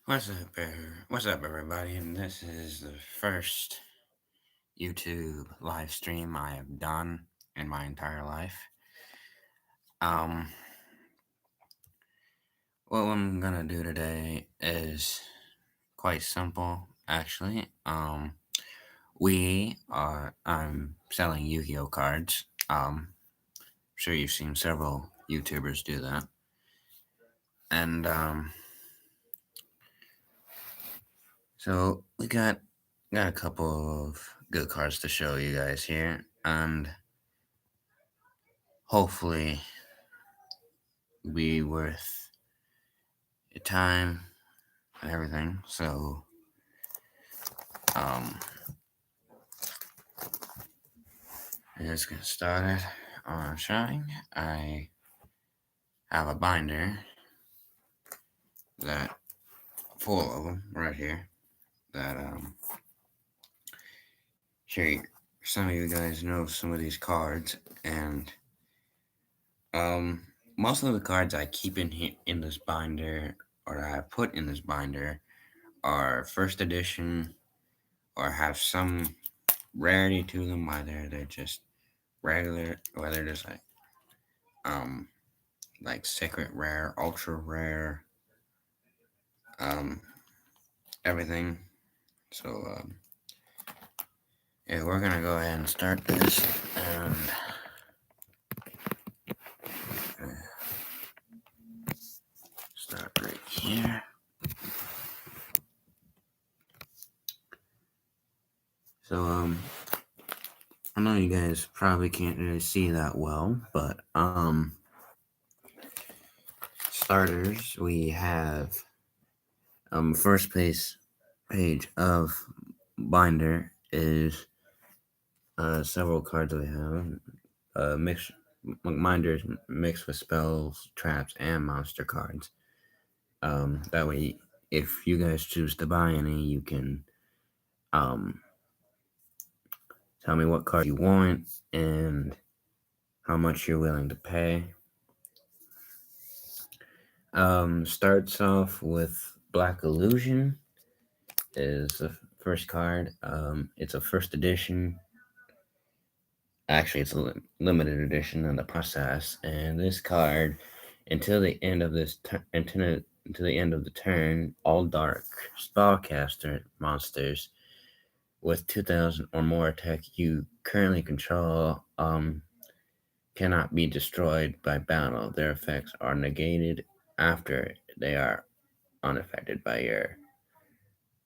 What's up, everybody? And this is the first YouTube live stream I have done in my entire life. Um, what I'm gonna do today is quite simple, actually. I'm selling Yu-Gi-Oh cards. Sure you've seen several YouTubers do that, and so we got a couple of good cards to show you guys here, and hopefully be worth your time and everything. So, um, let's get started on showing. I have a binder that full of them right here. That sure some of you guys know some of these cards, and um, most of the cards I keep in this binder, or I put in this binder, are first edition or have some rarity to them, whether they're just regular, whether there's um like secret rare, ultra rare, um everything. So yeah, we're gonna go ahead and start this, and start right here. So I know you guys probably can't really see that well, but starters, we have first page of binder is several cards we have. Mix Minders mixed with spells, traps, and monster cards. That way, if you guys choose to buy any, you can um, tell me what card you want and how much you're willing to pay. Starts off with Black Illusion is the first card. It's a first edition. Actually, it's a limited edition in the process, and this card, until the end of until the end of the turn, all dark spellcaster monsters with 2,000 or more attack you currently control cannot be destroyed by battle. Their effects are negated after they are unaffected by your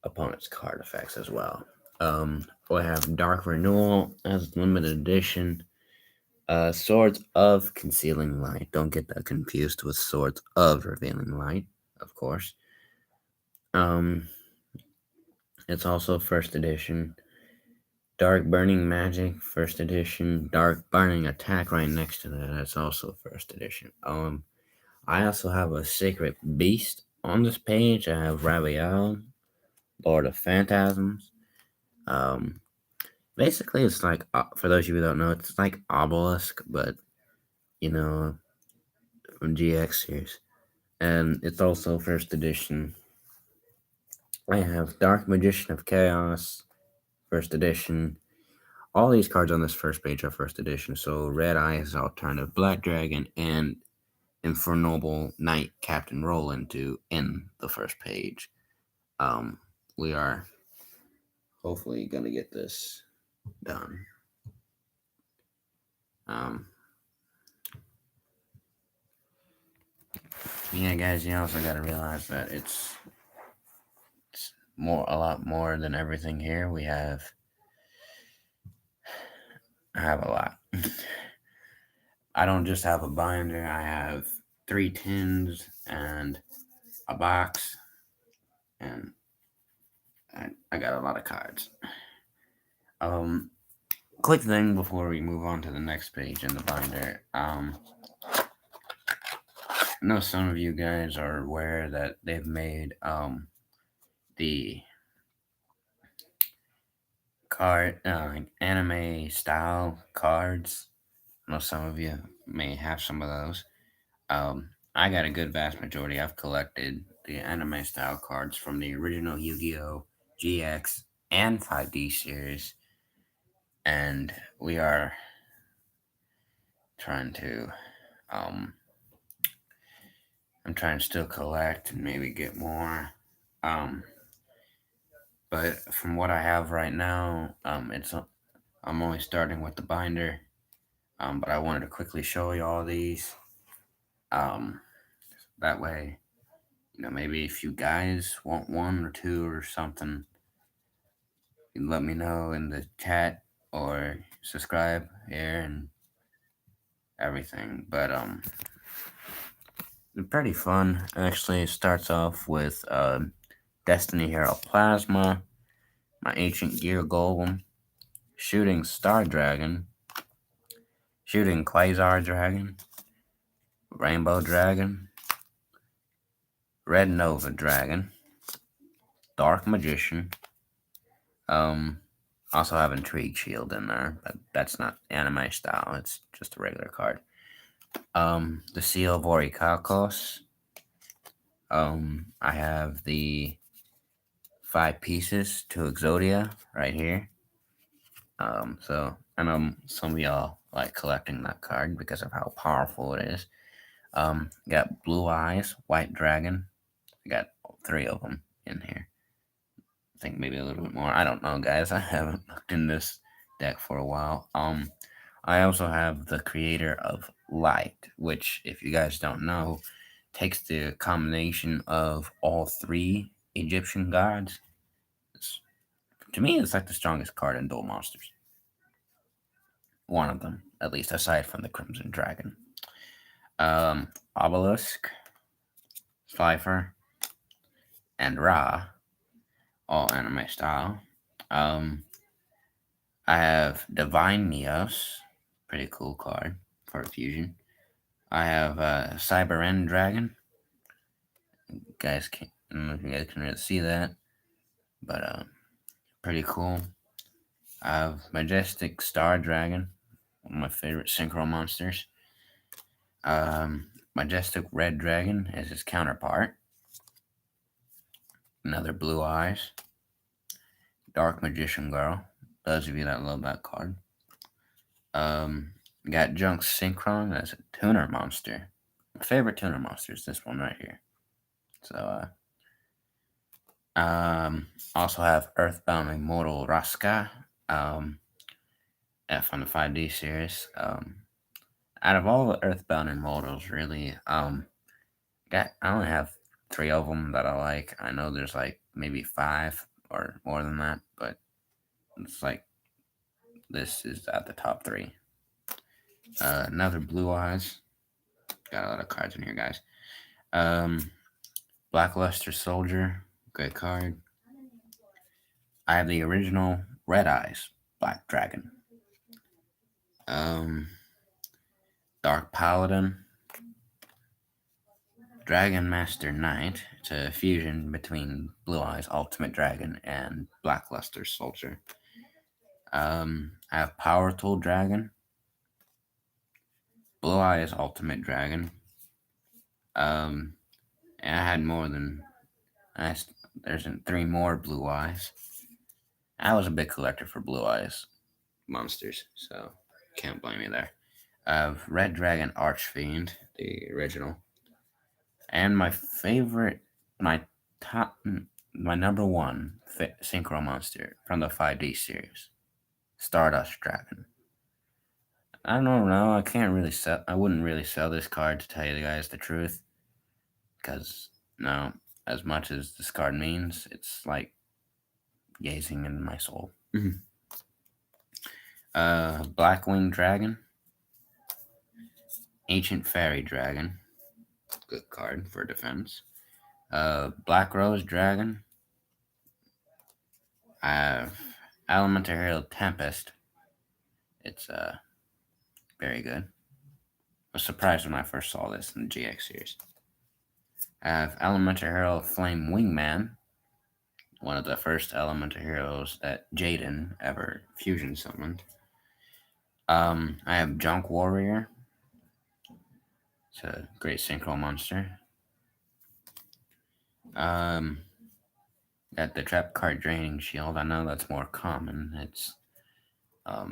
opponent's card effects as well. We have Dark Renewal as limited edition. Swords of Concealing Light. Don't get that confused with Swords of Revealing Light, of course. Um, it's also first edition. Dark Burning Magic, first edition. Dark Burning Attack right next to that. That's also first edition. I also have a Sacred Beast on this page. I have Rabiel, Lord of Phantasms. Um, Basically, it's like, for those of you who don't know, it's like Obelisk, but, you know, from GX series. And it's also first edition. I have Dark Magician of Chaos, first edition. All these cards on this first page are first edition. So Red Eye is alternative Black Dragon, and Infernoble Knight Captain Roland to end the first page. We are hopefully gonna get this done. Um, yeah, guys, you also gotta realize that it's a lot more than everything here. I have a lot. I don't just have a binder. I have 3 tins and a box, and I got a lot of cards. Um, Quick thing before we move on to the next page in the binder. I know some of you guys are aware that they've made the card anime style cards. I know some of you may have some of those. I got a good vast majority. I've collected the anime style cards from the original Yu-Gi-Oh! GX and 5D series, and we are trying to um I'm trying to still collect and maybe get more. Um but from what I have right now, I'm only starting with the binder. But I wanted to quickly show you all these. Um that way, maybe if you guys want one or two or something, you can let me know in the chat or subscribe here and everything. But pretty fun. Actually, it starts off with Destiny Hero Plasma, my Ancient Gear Golem, Shooting Star Dragon, Shooting Quasar Dragon, Rainbow Dragon, Red Nova Dragon, Dark Magician. Um, Also have Intrigue Shield in there, but that's not anime style. It's just a regular card. The Seal of Orichalcos. I have the 5 pieces to Exodia right here. So I know some of y'all like collecting that card because of how powerful it is. Got Blue Eyes, White Dragon. I got 3 of them in here. I think maybe a little bit more. I don't know, guys. I haven't looked in this deck for a while. I also have the Creator of Light, which, if you guys don't know, takes the combination of all 3 Egyptian gods. To me, it's like the strongest card in Duel Monsters. One of them, at least, aside from the Crimson Dragon. Obelisk, Slifer, and Ra, all anime style. I have Divine Neos, pretty cool card for a fusion. I have Cyber End Dragon. Guys, I don't know if you guys can really see that, but pretty cool. I have Majestic Star Dragon, one of my favorite synchro monsters. Majestic Red Dragon as his counterpart. Another Blue Eyes. Dark Magician Girl. Those of you that love that card. Got Junk Synchron as a tuner monster. My favorite tuner monster is this one right here. So, also have Earthbound Immortal Raska. From the 5D series. Out of all the Earthbound Immortals, really, I only have 3 of them that I like. I know there's like maybe 5 or more than that, but it's like this is at the top 3. Another Blue Eyes. Got a lot of cards in here, guys. Blackluster Soldier. Good card. I have the original Red Eyes Black Dragon. Dark Paladin. Dragon Master Knight. It's a fusion between Blue Eyes Ultimate Dragon and Blackluster Soldier. I have Power Tool Dragon. Blue Eyes Ultimate Dragon. And I had more than there's 3 more Blue Eyes. I was a big collector for Blue Eyes monsters, so can't blame me there. I have Red Dragon Archfiend, the original, and my favorite, my top, my number one synchro monster from the 5D series, Stardust Dragon. I don't know. I can't really sell. I wouldn't really sell this card, to tell you guys the truth, because no, as much as this card means, it's like gazing into my soul. Blackwing Dragon, Ancient Fairy Dragon, good card for defense. Black Rose Dragon. I have Elemental Hero Tempest. It's very good. I was surprised when I first saw this in the GX series. I have Elemental Hero Flame Wingman, one of the first Elemental Heroes that Jaden ever fusion summoned. I have Junk Warrior. It's a great synchro monster. Um, got the trap card draining shield. I know that's more common. It's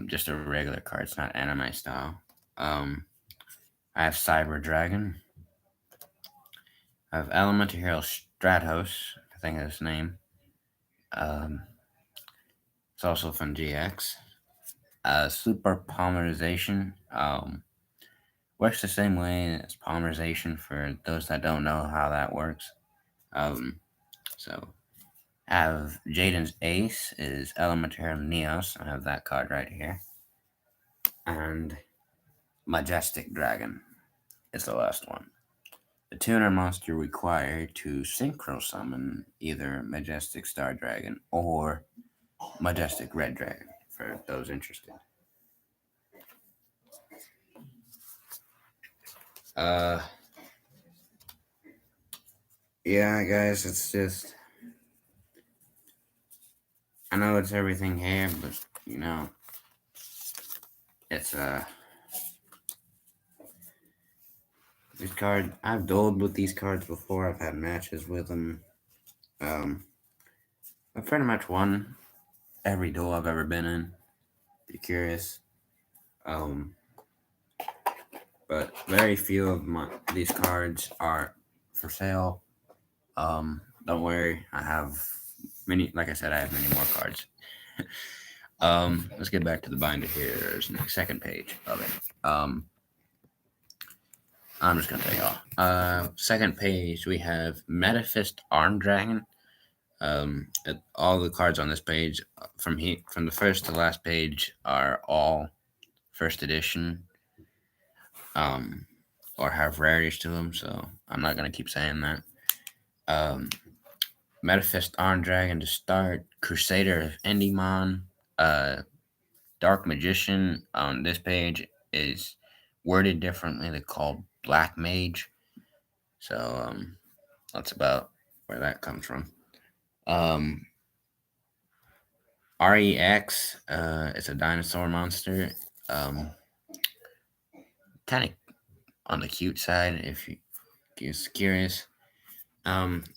just a regular card. It's not anime style. Um, I have Cyber Dragon. I have Elemental Hero Stratos. I think that's his name. Um, it's also from GX. Super Polymerization. Works the same way as polymerization for those that don't know how that works. Um, so have Jaden's Ace is Elemental Neos. I have that card right here. And Majestic Dragon is the last one. The tuner monster required to synchro summon either Majestic Star Dragon or Majestic Red Dragon for those interested. Uh, yeah, guys, it's just I know it's everything here, but you know, it's this card. I've dueled with these cards before. I've had matches with them. Um, I've pretty much won every duel I've ever been in. If you're curious, um, but very few of these cards are for sale. Don't worry, I have many. Like I said, I have many more cards. Let's get back to the binder here. There's the second page of it. I'm just gonna tell y'all. Second page we have Metafist Arm Dragon. All the cards on this page, from the first to last page, are all first edition. Um, or have rarities to them. So I'm not gonna keep saying that. Um, Metafist Arm Dragon to start. Crusader of Endymon. Uh, Dark Magician on this page is worded differently. They're called Black Mage. So that's about where that comes from. Um, REX, it's a dinosaur monster. Um, Kind of on the cute side if you're curious.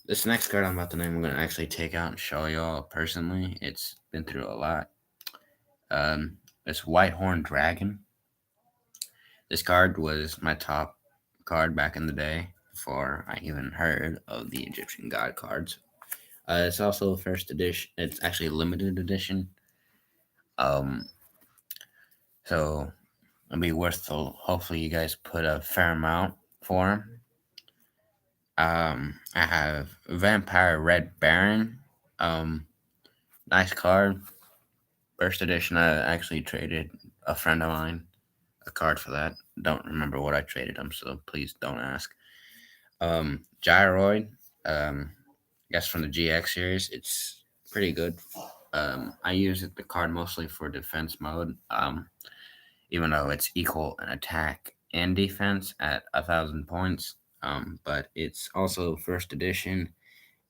This next card I'm about to name, I'm gonna actually take out and show y'all personally. It's been through a lot. This Whitehorn Dragon. This card was my top card back in the day before I even heard of the Egyptian God cards. It's also first edition. It's actually a limited edition. Um, so it'll be worth the. Hopefully, you guys put a fair amount for him. I have Vampire Red Baron. Um, Nice card. First edition. I actually traded a friend of mine a card for that. Don't remember what I traded him, so please don't ask. Gyroid. I guess from the GX series, it's pretty good. I use the card mostly for defense mode. Even though it's equal in attack and defense at 1,000 points. But it's also first edition,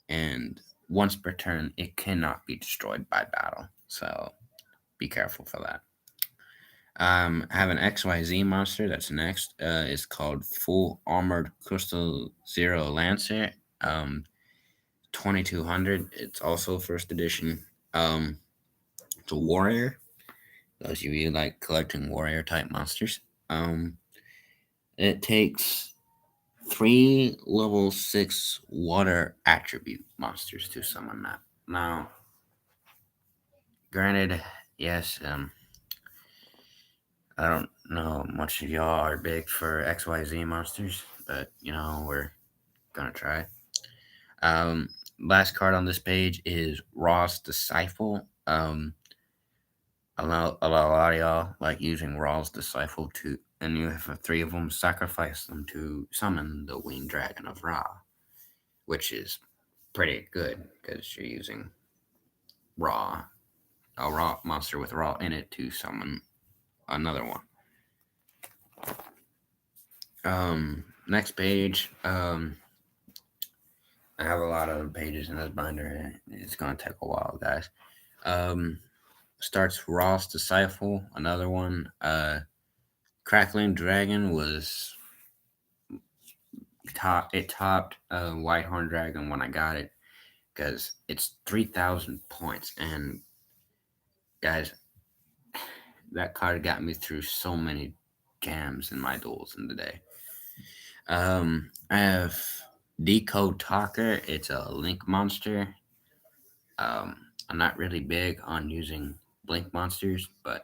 and once per turn, it cannot be destroyed by battle. So be careful for that. I have an XYZ monster that's next. It's called Full Armored Crystal Zero Lancer. 2200. It's also first edition. Um, it's a warrior. Those of you like collecting warrior type monsters. Um, it takes 3 level 6 water attribute monsters to summon that. Now, granted, yes, I don't know much of y'all are big for XYZ monsters, but we're gonna try. Um, Last card on this page is Raw's Disciple. A lot of y'all like using Raw's Disciple to, and you have 3 of them, sacrifice them to summon the Winged Dragon of Ra, which is pretty good because you're using Raw, a Raw monster with Raw in it to summon another one. Next page. I have a lot of pages in this binder. It's gonna take a while, guys. Um, Starts Raw's Disciple, another one. Crackling Dragon was it topped Whitehorn Dragon when I got it because it's 3,000 points. And guys, that card got me through so many jams in my duels in the day. I have Decode Talker. It's a Link monster. I'm not really big on using Blink monsters, but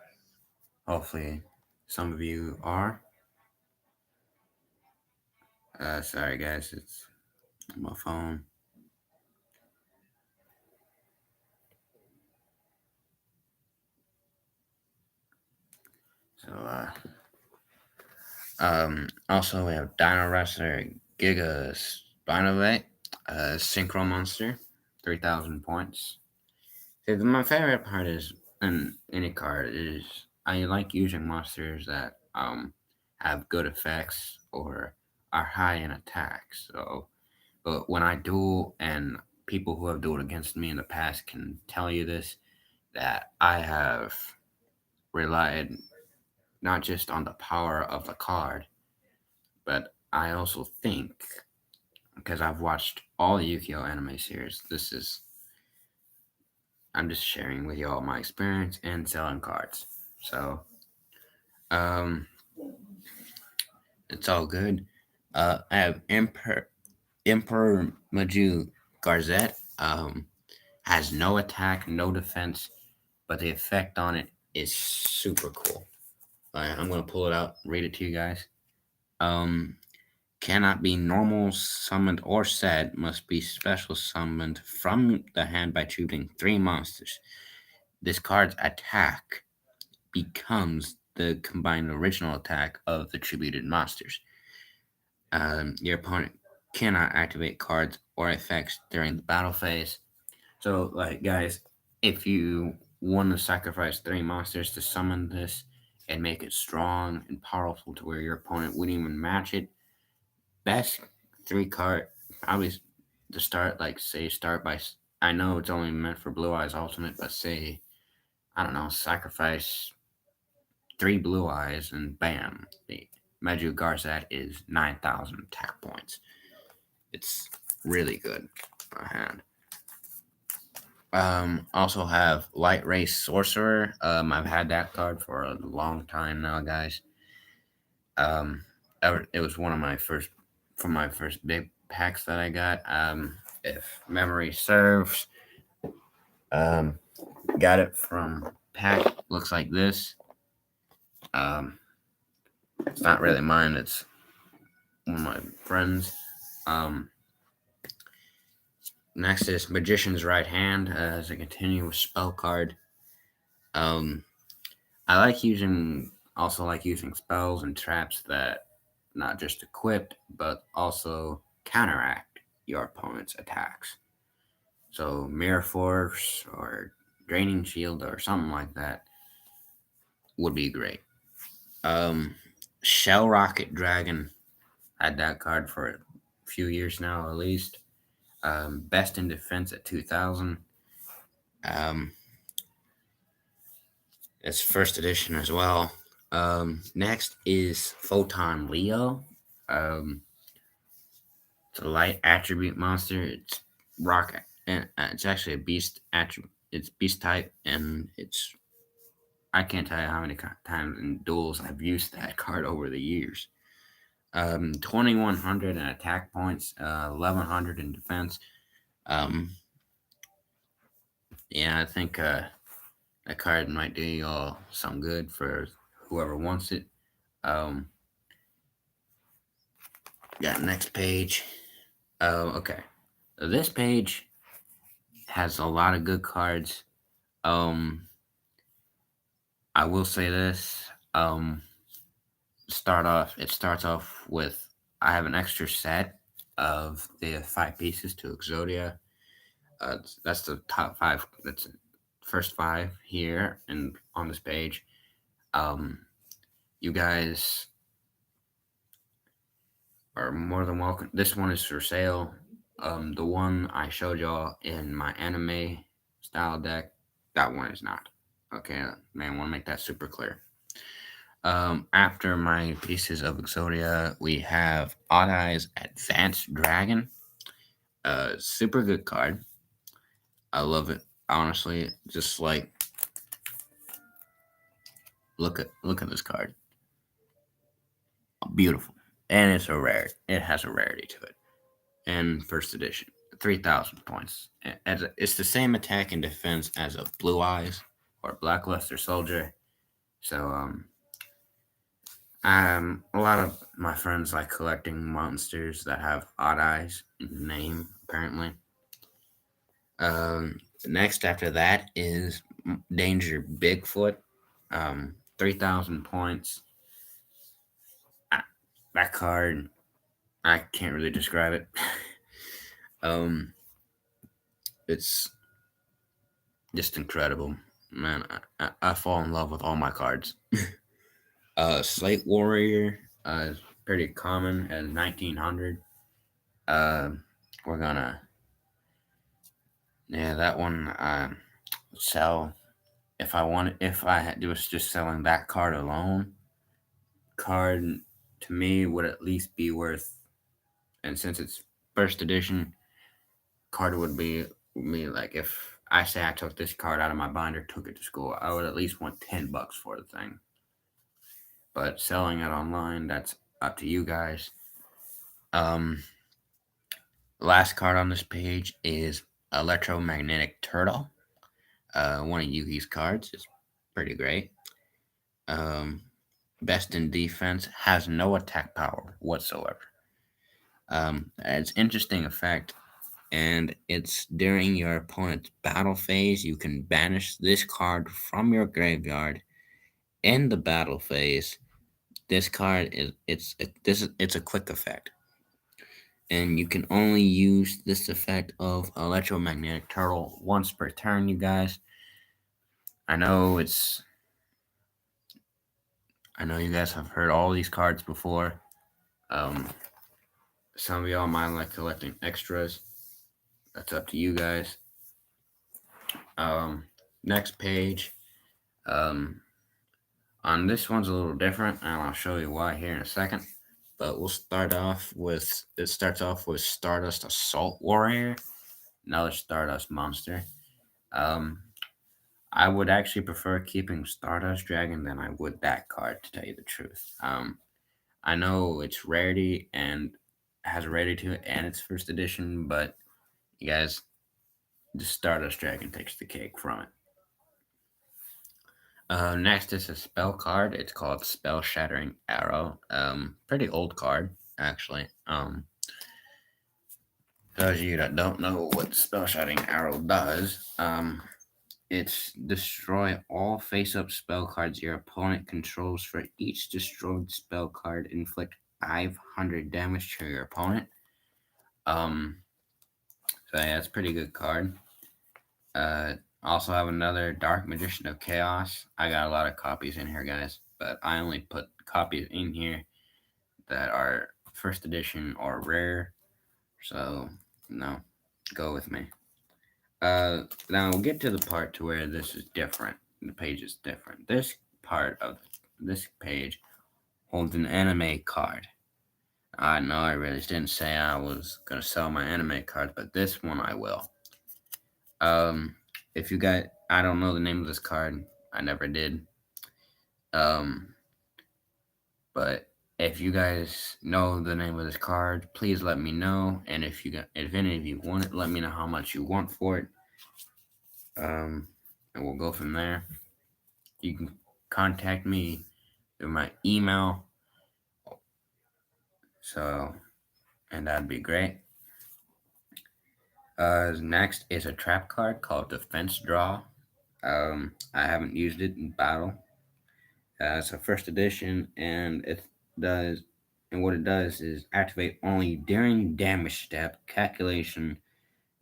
hopefully some of you are. Sorry guys, it's my phone. So also we have Dino Wrestler Giga Spinoway, Synchro Monster, 3,000 points. My favorite part is in any card is I like using monsters that have good effects or are high in attacks. So, but when I duel and people who have dueled against me in the past can tell you this, that I have relied not just on the power of the card, but I also think because I've watched all the Yukio anime series. I'm just sharing with you all my experience in selling cards. So, um, it's all good. I have Emperor Maju Garzette. Has no attack, no defense, but the effect on it is super cool. I'm gonna pull it out, read it to you guys. Um, Cannot be normal summoned or set, must be special summoned from the hand by choosing three monsters. This card's attack becomes the combined original attack of the tributed monsters. Your opponent cannot activate cards or effects during the battle phase. So, like, guys, if you want to sacrifice three monsters to summon this and make it strong and powerful to where your opponent wouldn't even match it, best three card probably to start, like, say, start by. I know it's only meant for Blue Eyes Ultimate, but say, I don't know, sacrifice three Blue Eyes and bam, the Meju Garzat is 9,000 attack points. It's really good hand. Also have Light Race Sorcerer. I've had that card for a long time now, guys. Um, it was one of my first from my first big packs that I got. If memory serves, um, got it from pack. Looks like this. Um, it's not really mine. It's one of my friends. Um, Next is Magician's Right Hand as a continuous spell card. Um, I like using spells and traps that not just equipped but also counteract your opponent's attacks. So Mirror Force or Draining Shield or something like that would be great. Um, Shell Rocket Dragon, had that card for a few years now at least. Best in defense at 2,000. Um, it's first edition as well. Next is Photon Leo. Um, it's a light attribute monster. It's rock, and it's actually a beast attribute. It's beast type, and it's I can't tell you how many times in duels I've used that card over the years. 2,100 in attack points, 1,100 in defense. Um, yeah, I think that card might do you all some good for whoever wants it. Um, Got next page. Okay. This page has a lot of good cards. Um, I will say this. It starts off with I have an extra set of the five pieces to Exodia. That's the top five. That's the first five here and on this page. Um, you guys are more than welcome. This one is for sale. The one I showed y'all in my anime style deck, that one is not. Okay, man, want to make that super clear. After my pieces of Exodia, we have Odd Eyes Advanced Dragon. Super good card. I love it. Honestly, just like look at this card. Beautiful, and it's a rare. It has a rarity to it. And first edition, 3,000 points. It's the same attack and defense as a Blue Eyes or Blackluster Soldier. So a lot of my friends like collecting monsters that have odd eyes in the name. Apparently, next after that is Danger Bigfoot. 3,000 points. I, that card, I can't really describe it. um, it's just incredible, man. I fall in love with all my cards. Slate Warrior is pretty common at 1900. Uh, we're gonna, yeah, that one sell if I wanted. If I had, was just selling that card alone, card to me would at least be worth. And since it's first edition, card would be me like if I say I took this card out of my binder, took it to school, I would at least want $10 for the thing. But selling it online, that's up to you guys. Um, last card on this page is Electromagnetic Turtle. One of Yugi's cards is pretty great. Um, best in defense, has no attack power whatsoever. It's interesting effect, and it's during your opponent's battle phase. You can banish this card from your graveyard in the battle phase. This card is it's a quick effect, and you can only use this effect of Electromagnetic Turtle once per turn. You guys, I know it's I know you guys have heard all these cards before. Um, some of y'all might like collecting extras. That's up to you guys. Um, next page. Um, on this one's a little different, and I'll show you why here in a second. But we'll start off with it starts off with Stardust Assault Warrior, another Stardust monster. Um, I would actually prefer keeping Stardust Dragon than I would that card, to tell you the truth. I know it's rarity and has a rarity to it, and it's first edition, but you guys, the Stardust Dragon takes the cake from it. Next is a spell card. It's called Spell Shattering Arrow. Pretty old card actually. Those of you that don't know what Spell Shattering Arrow does, it's destroy all face-up spell cards your opponent controls. For each destroyed spell card, inflict 500 damage to your opponent. Um, so yeah, it's a pretty good card. Uh, also have another Dark Magician of Chaos. I got a lot of copies in here, guys, but I only put copies in here that are first edition or rare. So no, go with me. Now we'll get to the part to where this is different. The page is different. This part of this page holds an anime card. I know I really didn't say I was gonna sell my anime cards, but this one I will. If you got, I don't know the name of this card. I never did. Um, but if you guys know the name of this card, please let me know. And if any of you want it, let me know how much you want for it. And we'll go from there. You can contact me through my email. So, and that'd be great. Next is a trap card called Defense Draw. I haven't used it in battle. It's a first edition, and it does, and what it does is activate only during damage step calculation.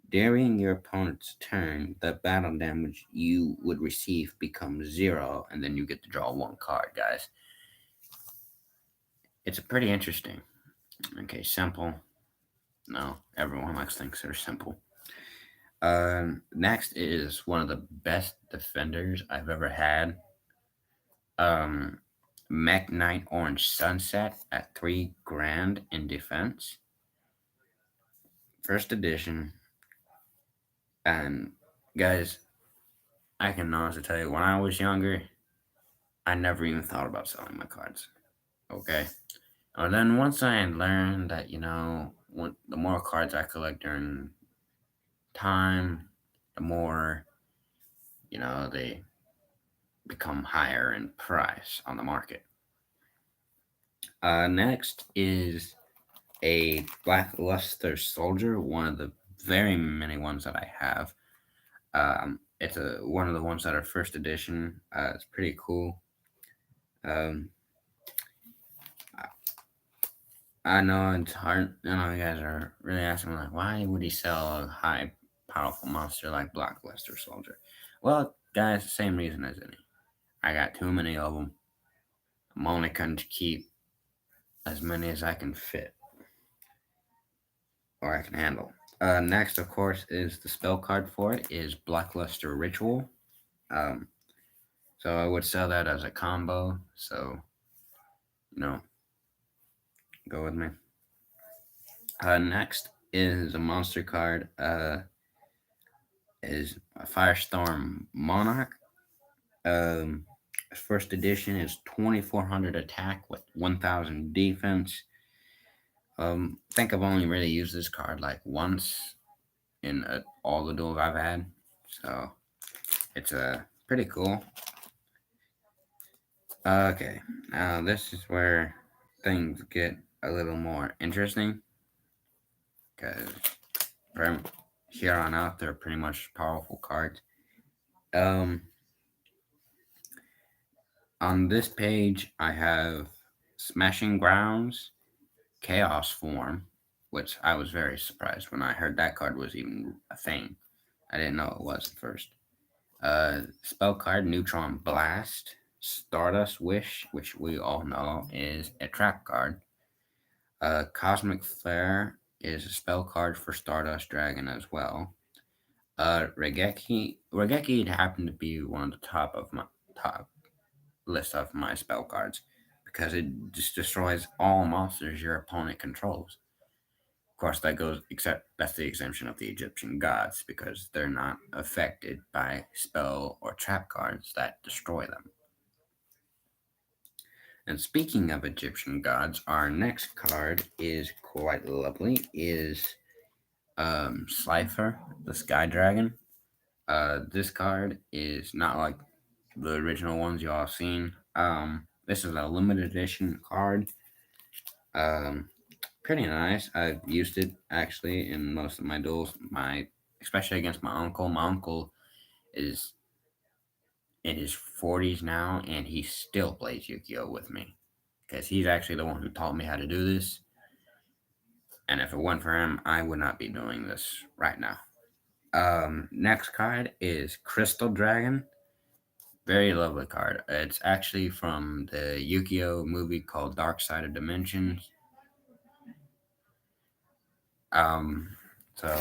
During your opponent's turn, the battle damage you would receive becomes 0, and then you get to draw one card, guys. It's pretty interesting. Okay, simple. No, everyone likes things that are simple. Next is one of the best defenders I've ever had. Um, Mech Knight Orange Sunset at 3 grand in defense. First edition. And guys, I can honestly tell you, when I was younger, I never even thought about selling my cards. Okay. And then once I learned that, the more cards I collect during time, the more, they become higher in price on the market. Next is a Black Luster Soldier, one of the very many ones that I have. It's one of the ones that are first edition. It's pretty cool. Um, I know it's hard. I know you guys are really asking like, why would he sell a high, powerful monster like Black Luster Soldier? Well, guys, the same reason as any. I got too many of them. I'm only going to keep as many as I can fit or I can handle. Next, of course, is the spell card for it is Blackluster Ritual. Um, so I would sell that as a combo. So you know, go with me. Next is a monster card. Is a Firestorm Monarch. Um, First edition is 2400 attack with 1000 defense. I think I've only really used this card like once in all the duels I've had, so it's pretty cool. Okay, now this is where things get a little more interesting because from here on out they're pretty much powerful cards. Um, on this page I have Smashing Grounds, Chaos Form, which I was very surprised when I heard that card was even a thing. I didn't know it was at first. Spell card Neutron Blast, Stardust Wish, which we all know is a trap card. Cosmic Flare is a spell card for Stardust Dragon as well. Regeki happened to be one of the top list of my spell cards because it just destroys all monsters your opponent controls. Of course, that's the exemption of the Egyptian gods because they're not affected by spell or trap cards that destroy them. And speaking of Egyptian gods, our next card is quite lovely. Is Slifer, the Sky Dragon. This card is not like the original ones you all seen. This is a limited edition card. Um, Pretty nice. I've used it actually in most of my duels. Especially against my uncle. My uncle is in his 40s now, and he still plays Yugioh with me because he's actually the one who taught me how to do this. And if it weren't for him, I would not be doing this right now. Next card is Crystal Dragon. Very lovely card. It's actually from the Yugioh movie called Dark Side of Dimensions. Um, so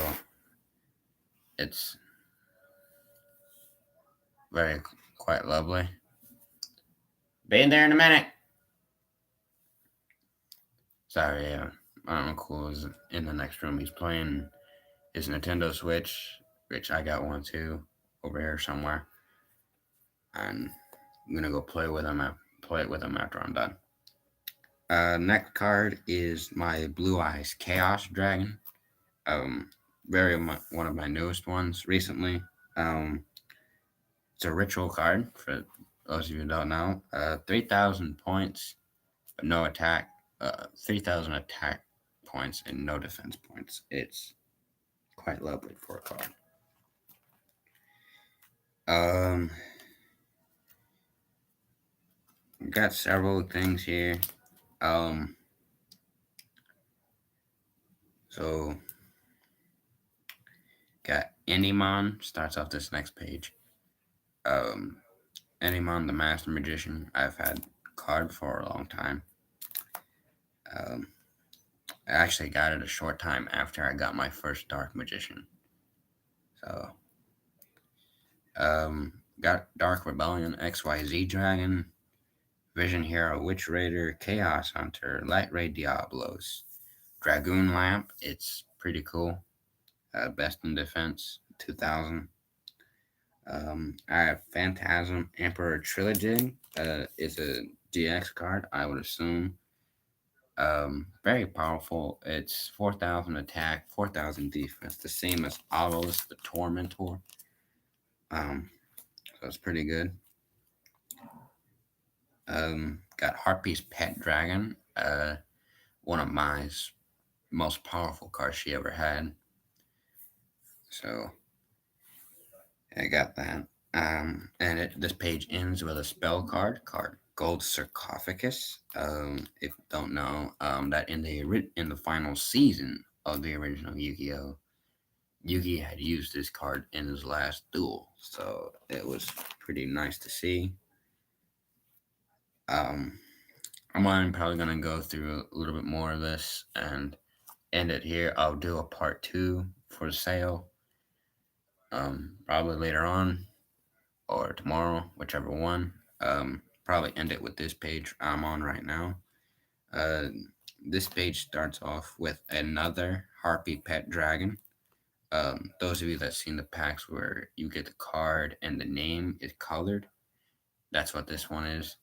it's very quite lovely. Be in there in a minute. Sorry, my uncle is in the next room. He's playing his Nintendo Switch, which I got one too over here somewhere, and I'm gonna go play it with him after I'm done. Next card is my Blue Eyes Chaos Dragon. Um, one of my newest ones recently. Um, it's a ritual card for those of you who don't know. 3,000 points, but no attack. 3,000 attack points and no defense points. It's quite lovely for a card. Um, got several things here. Um, so got Enimon starts off this next page. Um, Enimon the Master Magician. I've had card for a long time. Um, I actually got it a short time after I got my first Dark Magician. So, got Dark Rebellion XYZ Dragon, Vision Hero, Witch Raider, Chaos Hunter, Light Ray Diablos, Dragoon Lamp. It's pretty cool. Best in Defense 2000. I have Phantasm Emperor Trilogy. It's a GX card, I would assume. Very powerful. It's 4,000 attack, 4,000 defense, the same as Autos, the Tormentor. So it's pretty good. Got Harpy's Pet Dragon. One of my most powerful cards she ever had. So I got that. This page ends with a spell card Gold Sarcophagus. If you don't know, that in the final season of the original Yu-Gi-Oh, Yugi had used this card in his last duel, so it was pretty nice to see. Um, I'm probably gonna go through a little bit more of this and end it here. I'll do a part two for sale, probably later on or tomorrow, whichever one. Probably end it with this page I'm on right now. Uh, this page starts off with another Harpy Pet Dragon. Those of you that seen the packs where you get the card and the name is colored, that's what this one is.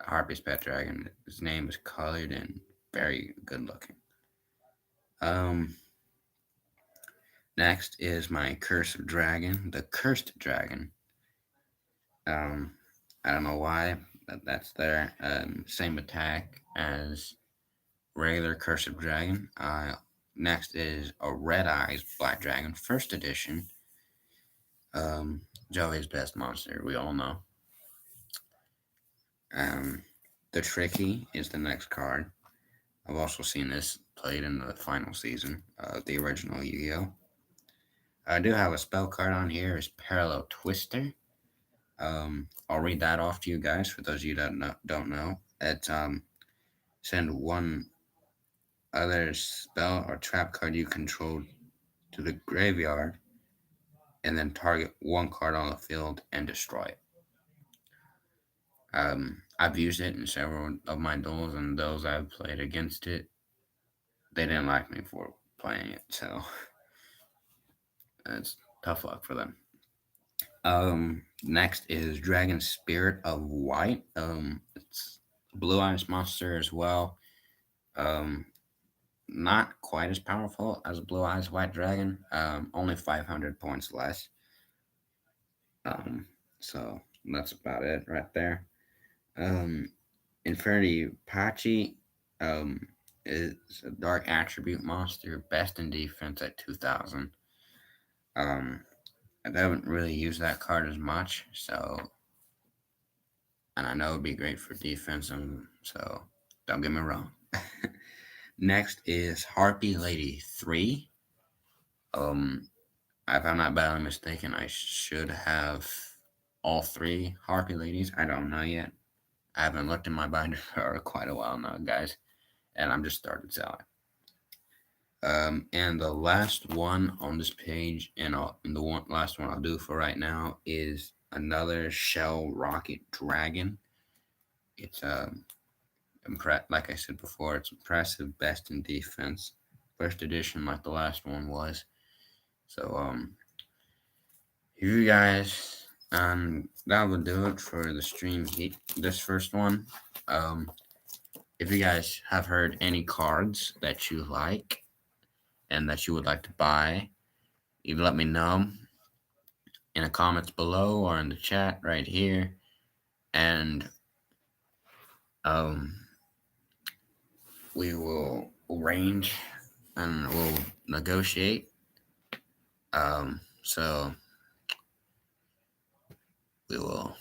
Harpy's Pet Dragon. His name is colored and very good looking. Um, Next is my Cursed Dragon, the Cursed Dragon. Um, I don't know why that's there. Same attack as regular Cursed Dragon. Next is a Red Eyes Black Dragon, first edition. Joey's best monster, we all know. Um, the Tricky is the next card. I've also seen this played in the final season of the original Yu-Gi-Oh. I do have a spell card on here. It's Parallel Twister. I'll read that off to you guys for those of you that don't know. It's send one other spell or trap card you control to the graveyard, and then target one card on the field and destroy it. I've used it in several of my duels, and those I've played against it, they didn't like me for playing it, so it's tough luck for them. Next is Dragon Spirit of White. It's Blue Eyes monster as well. Um, Not quite as powerful as Blue Eyes White Dragon. Only 500 points less. So that's about it right there. Um, Infinity Pachi is a dark attribute monster, best in defense at 2000. Um, I haven't really used that card as much, so, and I know it'd be great for defense, so don't get me wrong. Next is Harpy Lady 3. If I'm not badly mistaken, I should have all three Harpy Ladies. I don't know yet. I haven't looked in my binder for quite a while now, guys, and I'm just started selling. And the last one on this page, and last one I'll do for right now is another Shell Rocket Dragon. It's like I said before, it's impressive, best in defense, first edition, like the last one was. So if you guys, that would do it for the stream. This first one. If you guys have heard any cards that you like and that you would like to buy, you let me know in the comments below or in the chat right here, and we will arrange and we'll negotiate. So we will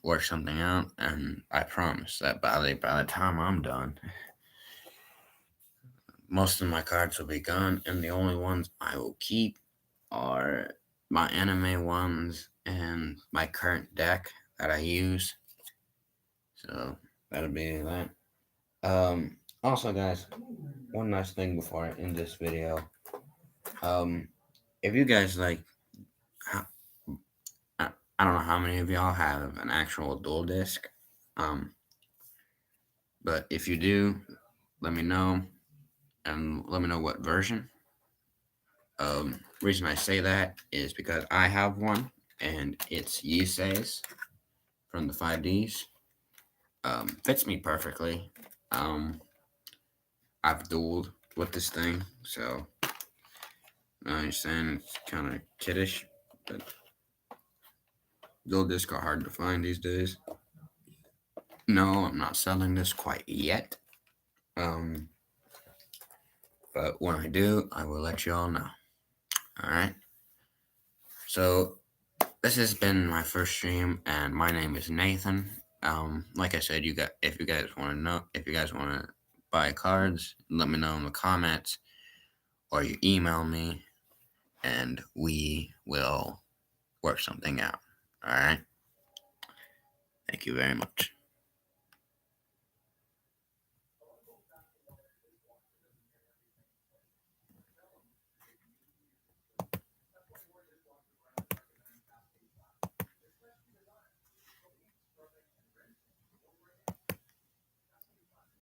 work something out, and I promise that by the time I'm done, most of my cards will be gone, and the only ones I will keep are my anime ones and my current deck that I use. So that'll be that. Also, guys, one last thing before I end this video. If you guys like, I don't know how many of y'all have an actual dual disc. But if you do, let me know and let me know what version. Reason I say that is because I have one and it's Yugioh's from the 5Ds. Fits me perfectly. Um, I've dueled with this thing, so I understand it's kind of kiddish, but dual discs are hard to find these days. No, I'm not selling this quite yet. Um, but when I do, I will let you all know. All right. So this has been my first stream, and my name is Nathan. Like I said, if you guys want to know, if you guys want to buy cards, let me know in the comments, or you email me, and we will work something out. All right. Thank you very much.